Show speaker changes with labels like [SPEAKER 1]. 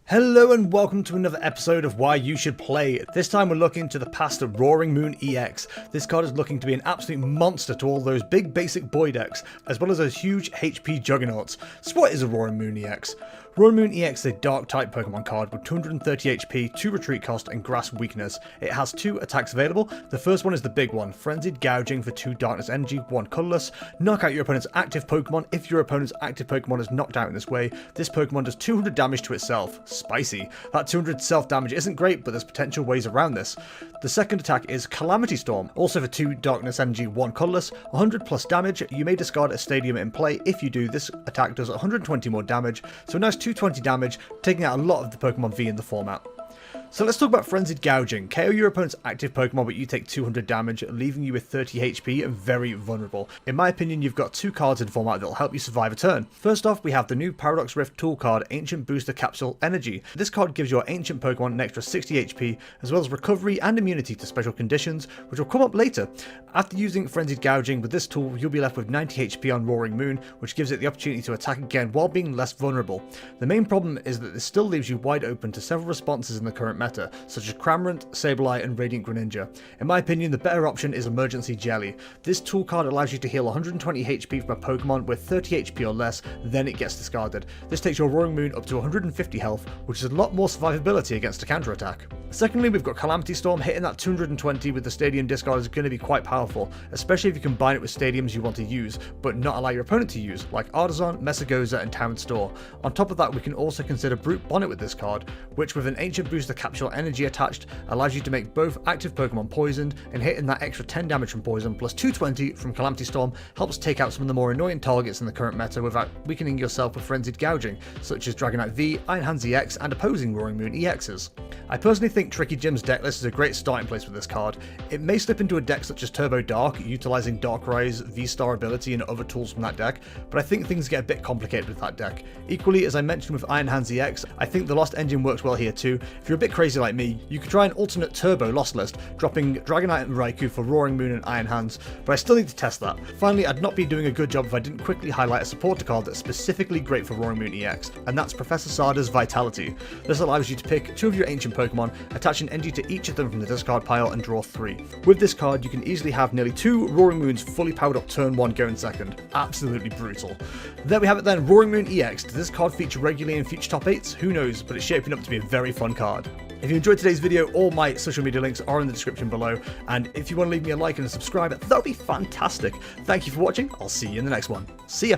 [SPEAKER 1] Hello and welcome to another episode of Why You Should Play. This time we're looking to the past of Roaring Moon EX. This card is looking to be an absolute monster to all those big basic boy decks, as well as those huge HP juggernauts. So what is a Roaring Moon EX? Roaring Moon EX is a dark type Pokemon card with 230 HP, 2 retreat cost and grass weakness. It has 2 attacks available. The first one is the big one, Frenzied Gouging for 2 darkness energy, 1 colourless. Knock out your opponent's active Pokemon. If your opponent's active Pokemon is knocked out in this way, this Pokemon does 200 damage to itself. Spicy. That 200 self damage isn't great, but there's potential ways around this. The second attack is Calamity Storm, also for 2 darkness energy, 1 colourless, 100 plus damage. You may discard a stadium in play. If you do, this attack does 120 more damage, so a nice 220 damage, taking out a lot of the Pokemon V in the format. So let's talk about Frenzied Gouging. KO your opponent's active Pokemon, but you take 200 damage, leaving you with 30 HP and very vulnerable. In my opinion, you've got 2 cards in format that will help you survive a turn. First off, we have the new Paradox Rift tool card, Ancient Booster Capsule Energy. This card gives your ancient Pokemon an extra 60 HP, as well as recovery and immunity to special conditions, which will come up later. After using Frenzied Gouging with this tool, you'll be left with 90 HP on Roaring Moon, which gives it the opportunity to attack again while being less vulnerable. The main problem is that this still leaves you wide open to several responses in the current meta, such as Cramorant, Sableye and Radiant Greninja. In my opinion, the better option is Emergency Jelly. This tool card allows you to heal 120 HP from a Pokemon with 30 HP or less, then it gets discarded. This takes your Roaring Moon up to 150 health, which is a lot more survivability against a counter attack. Secondly, we've got Calamity Storm. Hitting that 220 with the Stadium discard is going to be quite powerful, especially if you combine it with stadiums you want to use, but not allow your opponent to use, like Artisan, Messagoza and Town Store. On top of that, we can also consider Brute Bonnet with this card, which with an Ancient Booster Capsule Energy attached, allows you to make both active Pokemon poisoned, and hitting that extra 10 damage from poison plus 220 from Calamity Storm helps take out some of the more annoying targets in the current meta without weakening yourself with Frenzied Gouging, such as Dragonite V, Iron Hands EX and opposing Roaring Moon EXs. I personally think Tricky Jim's decklist is a great starting place with this card. It may slip into a deck such as Turbo Dark, utilising Darkrai's V-Star ability and other tools from that deck, but I think things get a bit complicated with that deck. Equally, as I mentioned with Iron Hands EX, I think the Lost Engine works well here too. If you're a bit crazy like me, you could try an alternate Turbo Lost list, dropping Dragonite and Raikou for Roaring Moon and Iron Hands, but I still need to test that. Finally, I'd not be doing a good job if I didn't quickly highlight a supporter card that's specifically great for Roaring Moon EX, and that's Professor Sada's Vitality. This allows you to pick 2 of your ancient Pokemon, attach an energy to each of them from the discard pile and draw 3. With this card, you can easily have nearly 2 Roaring Moons fully powered up turn 1 going second. Absolutely brutal. There we have it then, Roaring Moon EX. Does this card feature regularly in future top 8s? Who knows, but it's shaping up to be a very fun card. If you enjoyed today's video, all my social media links are in the description below, and if you want to leave me a like and a subscribe, that would be fantastic. Thank you for watching, I'll see you in the next one. See ya!